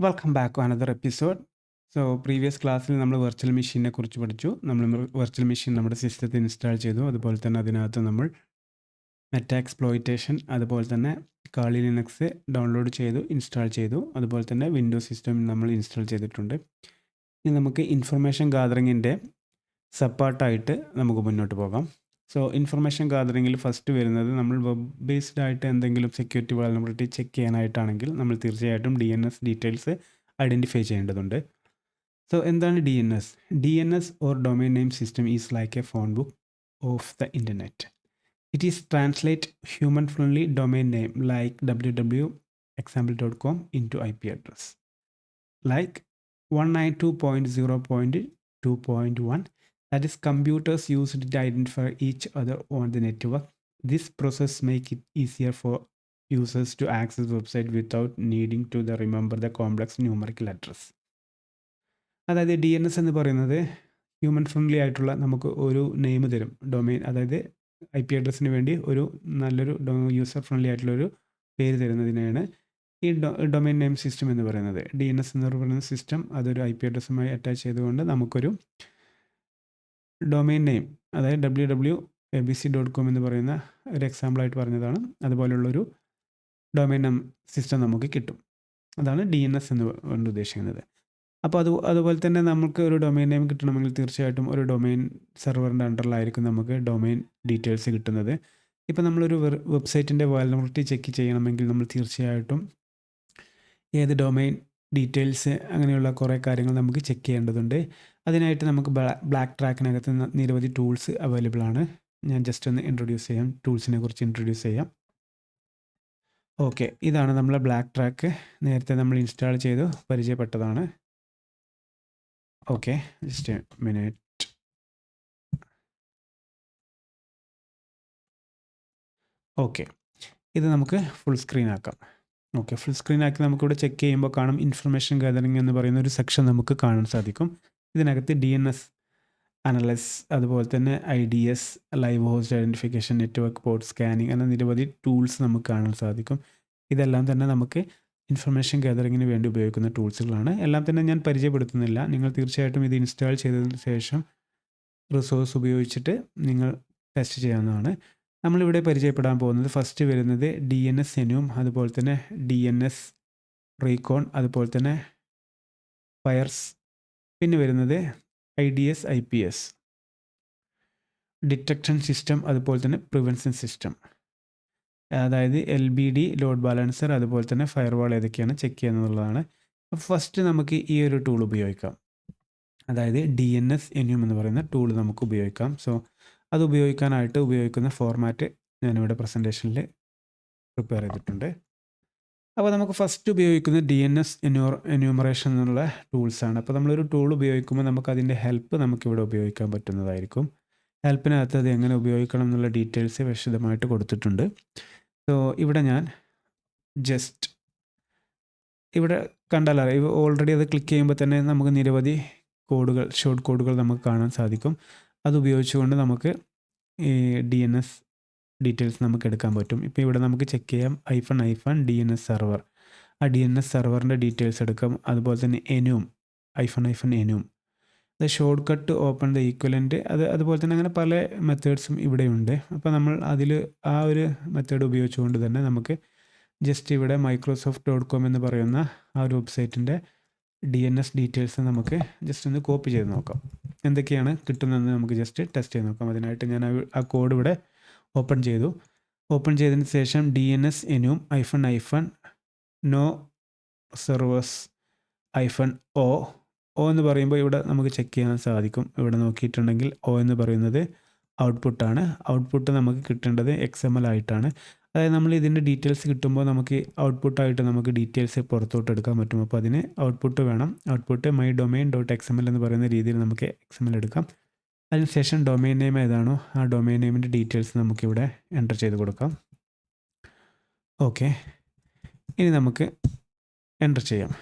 Welcome back to another episode. So previous ക്ലാസ്സിൽ നമ്മൾ virtual മെഷീനെ കുറിച്ച് പഠിച്ചു. നമ്മൾ വെർച്വൽ മെഷീൻ നമ്മുടെ സിസ്റ്റത്തിൽ ഇൻസ്റ്റാൾ ചെയ്തു. അതുപോലെ തന്നെ അതിനകത്ത് നമ്മൾ മെറ്റ എക്സ്പ്ലോയിറ്റേഷൻ, അതുപോലെ തന്നെ കാളി ലിനക്സ് ഡൗൺലോഡ് ചെയ്തു, ഇൻസ്റ്റാൾ ചെയ്തു. അതുപോലെ തന്നെ വിൻഡോസ് സിസ്റ്റം നമ്മൾ ഇൻസ്റ്റാൾ ചെയ്തിട്ടുണ്ട്. ഇനി നമുക്ക് ഇൻഫർമേഷൻ ഗാദറിങ്ങിൻ്റെ സപ്പാർട്ടായിട്ട് നമുക്ക് മുന്നോട്ട് പോകാം. സോ ഇൻഫർമേഷൻ ഗാദറിങ്ങിൽ ഫസ്റ്റ് വരുന്നത് നമ്മൾ വെബ് ബേസ്ഡ് ആയിട്ട് എന്തെങ്കിലും സെക്യൂരിറ്റി വൾനറബിലിറ്റി ചെക്ക് ചെയ്യാനായിട്ടാണെങ്കിൽ നമ്മൾ തീർച്ചയായിട്ടും DNS ഡീറ്റെയിൽസ് ഐഡൻറ്റിഫൈ ചെയ്യേണ്ടതുണ്ട്. സോ എന്താണ് DNS? DNS or domain name system is like A phone book of the internet. It is translate human friendly domain name like www.example.com into IP address. Like 192.0.2.1, that is computers use it to identify each other on the network. This process make it easier for users to access website without needing to remember the complex numerical address. അതായത് DNS എന്ന് പറയുന്നത് human friendly ആയിട്ടുള്ള നമുക്ക് ഒരു name തരും, domain, അതായത് IP അഡ്രസ്സിന് വേണ്ടി ഒരു നല്ലൊരു യൂസർ ഫ്രണ്ട്ലി ആയിട്ടുള്ളൊരു പേര് തരുന്നതിനെയാണ് ഈ ഡൊമൈൻ നെയിം സിസ്റ്റം എന്ന് പറയുന്നത്. DNS എന്ന് പറയുന്ന സിസ്റ്റം അതൊരു IP അഡ്രസ്സുമായി അറ്റാച്ച് ചെയ്തുകൊണ്ട് നമുക്കൊരു ഡൊമൈൻ നെയിം, അതായത് www.abc.com എന്ന് പറയുന്ന ഒരു എക്സാമ്പിളായിട്ട് പറഞ്ഞതാണ്. അതുപോലുള്ളൊരു ഡൊമൈൻ സിസ്റ്റം നമുക്ക് കിട്ടും. അതാണ് DNS എന്ന് കൊണ്ട് ഉദ്ദേശിക്കുന്നത്. അപ്പോൾ അതുപോലെ തന്നെ നമുക്ക് ഒരു ഡൊമൈൻ നെയിം കിട്ടണമെങ്കിൽ തീർച്ചയായിട്ടും ഒരു ഡൊമൈൻ സെർവറിൻ്റെ അണ്ടറിലായിരിക്കും നമുക്ക് ഡൊമൈൻ ഡീറ്റെയിൽസ് കിട്ടുന്നത്. ഇപ്പോൾ നമ്മളൊരു വെബ്സൈറ്റിൻ്റെ വൾനറബിലിറ്റി ചെക്ക് ചെയ്യണമെങ്കിൽ നമ്മൾ തീർച്ചയായിട്ടും ഏത് ഡൊമൈൻ ഡീറ്റെയിൽസ് അങ്ങനെയുള്ള കുറേ കാര്യങ്ങൾ നമുക്ക് ചെക്ക് ചെയ്യേണ്ടതുണ്ട്. അതിനായിട്ട് നമുക്ക് ബ്ലാക്ക് ട്രാക്കിനകത്ത് നിരവധി ടൂൾസ് അവൈലബിൾ ആണ്. ഞാൻ ജസ്റ്റ് ഒന്ന് ഇൻട്രൊഡ്യൂസ് ചെയ്യാം, ടൂൾസിനെ കുറിച്ച് ഇൻട്രൊഡ്യൂസ് ചെയ്യാം. ഓക്കെ, ഇതാണ് നമ്മളെ ബ്ലാക്ക് ട്രാക്ക്. നേരത്തെ നമ്മൾ ഇൻസ്റ്റാൾ ചെയ്ത് പരിചയപ്പെട്ടതാണ്. Okay, just minute. ഓക്കെ, ഇത് നമുക്ക് ഫുൾ സ്ക്രീൻ ആക്കാം. ഓക്കെ, ഫുൾ സ്ക്രീൻ ആക്കി നമുക്കിവിടെ ചെക്ക് ചെയ്യുമ്പോൾ കാണും ഇൻഫർമേഷൻ ഗാദറിംഗ് എന്ന് പറയുന്ന ഒരു സെക്ഷൻ നമുക്ക് കാണാൻ സാധിക്കും. ഇതിനകത്ത് DNS അനലൈസ്, അതുപോലെ തന്നെ IDS, live host identification, network port scanning എന്ന നിരവധി ടൂൾസ് നമുക്ക് കാണാൻ സാധിക്കും. ഇതെല്ലാം തന്നെ നമുക്ക് ഇൻഫർമേഷൻ ഗാദറിങ്ങിന് വേണ്ടി ഉപയോഗിക്കുന്ന ടൂൾസുകളാണ്. എല്ലാം തന്നെ ഞാൻ പരിചയപ്പെടുത്തുന്നില്ല. നിങ്ങൾ തീർച്ചയായിട്ടും ഇത് ഇൻസ്റ്റാൾ ചെയ്തതിന് ശേഷം റിസോഴ്സ് ഉപയോഗിച്ചിട്ട് നിങ്ങൾ ടെസ്റ്റ് ചെയ്യാവുന്നതാണ്. നമ്മളിവിടെ പരിചയപ്പെടാൻ പോകുന്നത് ഫസ്റ്റ് വരുന്നത് DNS enum, അതുപോലെ തന്നെ DNS റീകോൺ, അതുപോലെ തന്നെ ഫയർസ്, പിന്നെ വരുന്നത് IDS IPS ഡിറ്റക്ഷൻ സിസ്റ്റം, അതുപോലെ തന്നെ പ്രിവെൻഷൻ സിസ്റ്റം, അതായത് LBD ലോഡ് ബാലൻസർ, അതുപോലെ തന്നെ ഫയർവാൾ ഏതൊക്കെയാണ് ചെക്ക് ചെയ്യുന്നതുള്ളതാണ്. ഫസ്റ്റ് നമുക്ക് ഈ ഒരു ടൂൾ ഉപയോഗിക്കാം, അതായത് DNS enum എന്ന് പറയുന്ന ടൂൾ നമുക്ക് ഉപയോഗിക്കാം. സോ അത് ഉപയോഗിക്കാനായിട്ട് ഉപയോഗിക്കുന്ന ഫോർമാറ്റ് ഞാനിവിടെ പ്രസൻറ്റേഷനിൽ പ്രിപ്പയർ ചെയ്തിട്ടുണ്ട്. അപ്പോൾ നമുക്ക് ഫസ്റ്റ് ഉപയോഗിക്കുന്ന DNS എന്യൂമറേഷൻ എന്നുള്ള ടൂൾസാണ്. അപ്പോൾ നമ്മളൊരു ടൂൾ ഉപയോഗിക്കുമ്പോൾ നമുക്ക് അതിൻ്റെ ഹെൽപ്പ് നമുക്കിവിടെ ഉപയോഗിക്കാൻ പറ്റുന്നതായിരിക്കും. ഹെൽപ്പിനകത്ത് അത് എങ്ങനെ ഉപയോഗിക്കണം എന്നുള്ള ഡീറ്റെയിൽസ് വിശദമായിട്ട് കൊടുത്തിട്ടുണ്ട്. സോ ഇവിടെ ഞാൻ ജസ്റ്റ് ഇവിടെ കണ്ടാലറിയാം, ഓൾറെഡി അത് ക്ലിക്ക് ചെയ്യുമ്പോൾ തന്നെ നമുക്ക് നിരവധി കോഡുകൾ, ഷോർട്ട് കോഡുകൾ നമുക്ക് കാണാൻ സാധിക്കും. അത് ഉപയോഗിച്ചുകൊണ്ട് നമുക്ക് ഈ DNS ഡീറ്റെയിൽസ് നമുക്ക് എടുക്കാൻ പറ്റും. ഇപ്പോൾ ഇവിടെ നമുക്ക് ചെക്ക് ചെയ്യാം -DNS സെർവർ, ആ DNS സെർവറിൻ്റെ ഡീറ്റെയിൽസ് എടുക്കാം. അതുപോലെ തന്നെ enum -enum, അത് short cut open the equivalent, അതുപോലെ തന്നെ അങ്ങനെ പല മെത്തേഡ്സും ഇവിടെയുണ്ട്. അപ്പോൾ നമ്മൾ അതിൽ ആ ഒരു മെത്തേഡ് ഉപയോഗിച്ചുകൊണ്ട് തന്നെ നമുക്ക് ജസ്റ്റ് ഇവിടെ microsoft.com എന്ന് പറയുന്ന ആ ഒരു വെബ്സൈറ്റിൻ്റെ DNS ഡീറ്റെയിൽസ് നമുക്ക് ജസ്റ്റ് ഒന്ന് കോപ്പി ചെയ്ത് നോക്കാം. എന്തൊക്കെയാണ് കിട്ടുന്നതെന്ന് നമുക്ക് ജസ്റ്റ് ടെസ്റ്റ് ചെയ്ത് നോക്കാം. അതിനായിട്ട് ഞാൻ ആ കോഡ് ഇവിടെ ഓപ്പൺ ചെയ്തു. ഓപ്പൺ ചെയ്തതിന് ശേഷം DNS enum -no servers -o എന്ന് പറയുമ്പോൾ ഇവിടെ നമുക്ക് ചെക്ക് ചെയ്യാൻ സാധിക്കും. ഇവിടെ നോക്കിയിട്ടുണ്ടെങ്കിൽ O എന്ന് പറയുന്നത് ഔട്ട്പുട്ടാണ്. ഔട്ട്പുട്ട് നമുക്ക് കിട്ടേണ്ടത് XML ആയിട്ടാണ്. അതായത് നമ്മൾ ഇതിൻ്റെ ഡീറ്റെയിൽസ് കിട്ടുമ്പോൾ നമുക്ക് ഔട്ട്പുട്ടായിട്ട് നമുക്ക് ഡീറ്റെയിൽസ് പുറത്തോട്ട് എടുക്കാൻ പറ്റും. അപ്പോൾ അതിന് ഔട്ട്പുട്ട് വേണം. ഔട്ട്പുട്ട് mydomain.xml എന്ന് പറയുന്ന രീതിയിൽ നമുക്ക് XML എടുക്കാം. അതിനുശേഷം ഡൊമൈൻ നെയിം ഏതാണോ ആ ഡൊമൈൻ നെയിമിൻ്റെ ഡീറ്റെയിൽസ് നമുക്കിവിടെ എൻ്റർ ചെയ്ത് കൊടുക്കാം. ഓക്കെ, ഇനി നമുക്ക് എൻ്റർ ചെയ്യാം.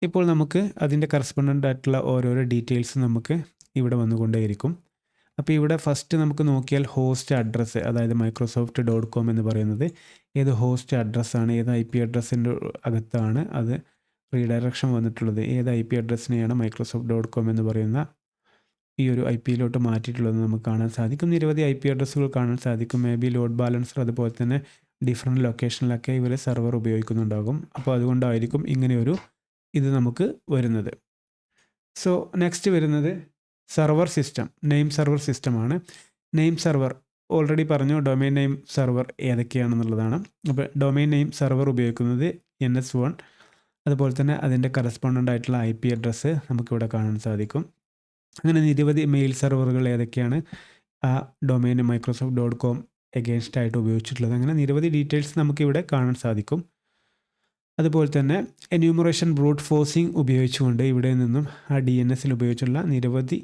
ഇപ്പോൾ നമുക്ക് അതിൻ്റെ കറസ്പോണ്ടൻ്റ് ആയിട്ടുള്ള ഓരോരോ ഡീറ്റെയിൽസ് നമുക്ക് ഇവിടെ വന്നുകൊണ്ടേയിരിക്കും. അപ്പോൾ ഇവിടെ ഫസ്റ്റ് നമുക്ക് നോക്കിയാൽ ഹോസ്റ്റ് അഡ്രസ്സ്, അതായത് microsoft.com എന്ന് പറയുന്നത് ഏത് ഹോസ്റ്റ് അഡ്രസ്സാണ്, ഏത് IP അഡ്രസ്സിൻ്റെ അകത്താണ് അത് റീഡയറക്ഷൻ വന്നിട്ടുള്ളത്. ഏത് IP അഡ്രസ്സിനെയാണ് microsoft.com എന്ന് പറയുന്ന ഈ ഒരു IPയിലോട്ട് മാറ്റിയിട്ടുള്ളത് നമുക്ക് കാണാൻ സാധിക്കും. നിരവധി IP അഡ്രസ്സുകൾ കാണാൻ സാധിക്കും. മേ ബി ലോഡ് ബാലൻസർ അതുപോലെ തന്നെ ഡിഫറെൻറ്റ് ലൊക്കേഷനിലൊക്കെ ഇവർ സെർവർ ഉപയോഗിക്കുന്നുണ്ടാകും. അപ്പോൾ അതുകൊണ്ടായിരിക്കും ഇങ്ങനെയൊരു ഇത് നമുക്ക് വരുന്നത്. സോ നെക്സ്റ്റ് വരുന്നത് സെർവർ സിസ്റ്റം, നെയിം സെർവർ സിസ്റ്റമാണ്. നെയിം സെർവർ ഓൾറെഡി പറഞ്ഞു, ഡൊമൈൻ നെയിം സെർവർ ഏതൊക്കെയാണെന്നുള്ളതാണ്. അപ്പോൾ ഡൊമൈൻ നെയിം സെർവർ ഉപയോഗിക്കുന്നത് NS1, അതുപോലെ തന്നെ അതിൻ്റെ കറസ്പോണ്ടൻ്റ് ആയിട്ടുള്ള IP അഡ്രസ്സ് നമുക്കിവിടെ കാണാൻ സാധിക്കും. അങ്ങനെ നിരവധി മെയിൽ സെർവറുകൾ ഏതൊക്കെയാണ് ആ ഡൊമൈൻ microsoft.com എഗെയിൻസ്റ്റ് ആയിട്ട് ഉപയോഗിച്ചിട്ടുള്ളത്. അങ്ങനെ നിരവധി ഡീറ്റെയിൽസ് നമുക്കിവിടെ കാണാൻ സാധിക്കും. അതുപോലെ തന്നെ എന്യൂമറേഷൻ ബ്രൂട്ട് ഫോഴ്സിങ് ഉപയോഗിച്ചുകൊണ്ട് ഇവിടെ നിന്നും ആ DNSൽ ഉപയോഗിച്ചുള്ള നിരവധി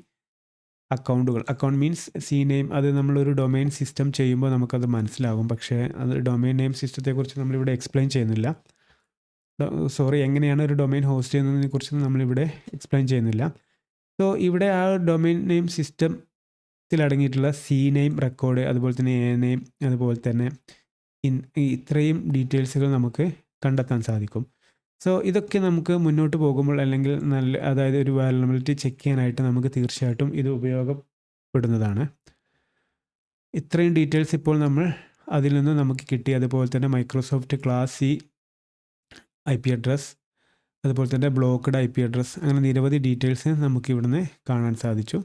അക്കൗണ്ടുകൾ, അക്കൗണ്ട് മീൻസ് CNAME, അത് നമ്മളൊരു ഡൊമൈൻ സിസ്റ്റം ചെയ്യുമ്പോൾ നമുക്കത് മനസ്സിലാകും. പക്ഷേ അത് ഡൊമൈൻ നെയിം സിസ്റ്റത്തെക്കുറിച്ച് നമ്മളിവിടെ എക്സ്പ്ലെയിൻ ചെയ്യുന്നില്ല. എങ്ങനെയാണ് ഒരു ഡൊമൈൻ ഹോസ്റ്റ് ചെയ്യുന്നതിനെ കുറിച്ച് നമ്മളിവിടെ എക്സ്പ്ലെയിൻ ചെയ്യുന്നില്ല. സോ ഇവിടെ ആ ഡൊമൈൻ നെയിം സിസ്റ്റത്തിൽ അടങ്ങിയിട്ടുള്ള CNAME റെക്കോർഡ്, അതുപോലെ തന്നെ ANAME, അതുപോലെ തന്നെ ഇത്രയും ഡീറ്റെയിൽസുകൾ നമുക്ക് കണ്ടെത്താൻ സാധിക്കും. സോ ഇതൊക്കെ നമുക്ക് മുന്നോട്ട് പോകുമ്പോൾ അല്ലെങ്കിൽ അതായത് ഒരു വാലനബിലിറ്റി ചെക്ക് ചെയ്യാനായിട്ട് നമുക്ക് തീർച്ചയായിട്ടും ഇത് ഉപയോഗപ്പെടുന്നതാണ്. ഇത്രയും ഡീറ്റെയിൽസ് ഇപ്പോൾ നമ്മൾ അതിൽ നിന്ന് നമുക്ക് കിട്ടി. അതുപോലെ തന്നെ Microsoft class C IP address, അതുപോലെ തന്നെ ബ്ലോക്ക്ഡ് IP അഡ്രസ്, അങ്ങനെ നിരവധി ഡീറ്റെയിൽസ് നമുക്ക് ഇവിടുന്ന് കാണാൻ സാധിച്ചു.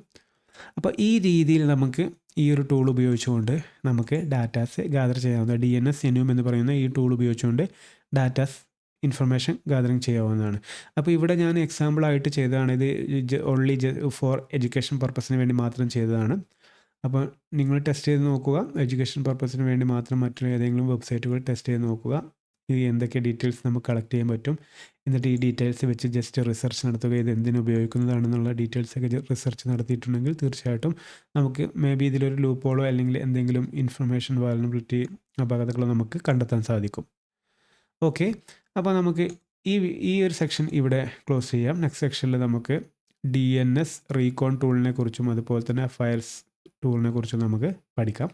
അപ്പോൾ ഈ രീതിയിൽ നമുക്ക് ഈ ഒരു ടൂൾ ഉപയോഗിച്ചുകൊണ്ട് നമുക്ക് ഡാറ്റാസ് ഗാദർ ചെയ്യാവുന്ന DNS Enum എന്ന് പറയുന്ന ഈ ടൂൾ ഉപയോഗിച്ചുകൊണ്ട് ഡാറ്റാസ് ഇൻഫർമേഷൻ ഗാദറിങ് ചെയ്യാവുന്നതാണ്. അപ്പോൾ ഇവിടെ ഞാൻ എക്സാമ്പിളായിട്ട് ചെയ്തതാണ്. ഇത് ഓൺലി ഫോർ എഡ്യൂക്കേഷൻ പർപ്പസിന് വേണ്ടി മാത്രം ചെയ്തതാണ്. അപ്പോൾ നിങ്ങൾ ടെസ്റ്റ് ചെയ്ത് നോക്കുക. എഡ്യൂക്കേഷൻ പർപ്പസിന് വേണ്ടി മാത്രം മറ്റു ഏതെങ്കിലും വെബ്സൈറ്റുകൾ ടെസ്റ്റ് ചെയ്ത് നോക്കുക. ഇത് എന്തൊക്കെ ഡീറ്റെയിൽസ് നമുക്ക് കളക്ട് ചെയ്യാൻ പറ്റും, എന്നിട്ട് ഈ ഡീറ്റെയിൽസ് വെച്ച് ജസ്റ്റ് റിസർച്ച് നടത്തുക. ഇത് എന്തിനു ഉപയോഗിക്കുന്നതാണെന്നുള്ള ഡീറ്റെയിൽസൊക്കെ റിസർച്ച് നടത്തിയിട്ടുണ്ടെങ്കിൽ തീർച്ചയായിട്ടും നമുക്ക് മേ ബി ഇതിലൊരു ലൂപ്പോളോ അല്ലെങ്കിൽ എന്തെങ്കിലും ഇൻഫർമേഷൻ വാലനബിലിറ്റി അപാകതകളോ നമുക്ക് കണ്ടെത്താൻ സാധിക്കും. ഓക്കെ, അപ്പോൾ നമുക്ക് ഈ ഒരു സെക്ഷൻ ഇവിടെ ക്ലോസ് ചെയ്യാം. നെക്സ്റ്റ് സെക്ഷനിൽ നമുക്ക് DNS റീകോൺ ടൂളിനെ കുറിച്ചും അതുപോലെ തന്നെ ഫയൽസ് ടൂളിനെ കുറിച്ചും നമുക്ക് പഠിക്കാം.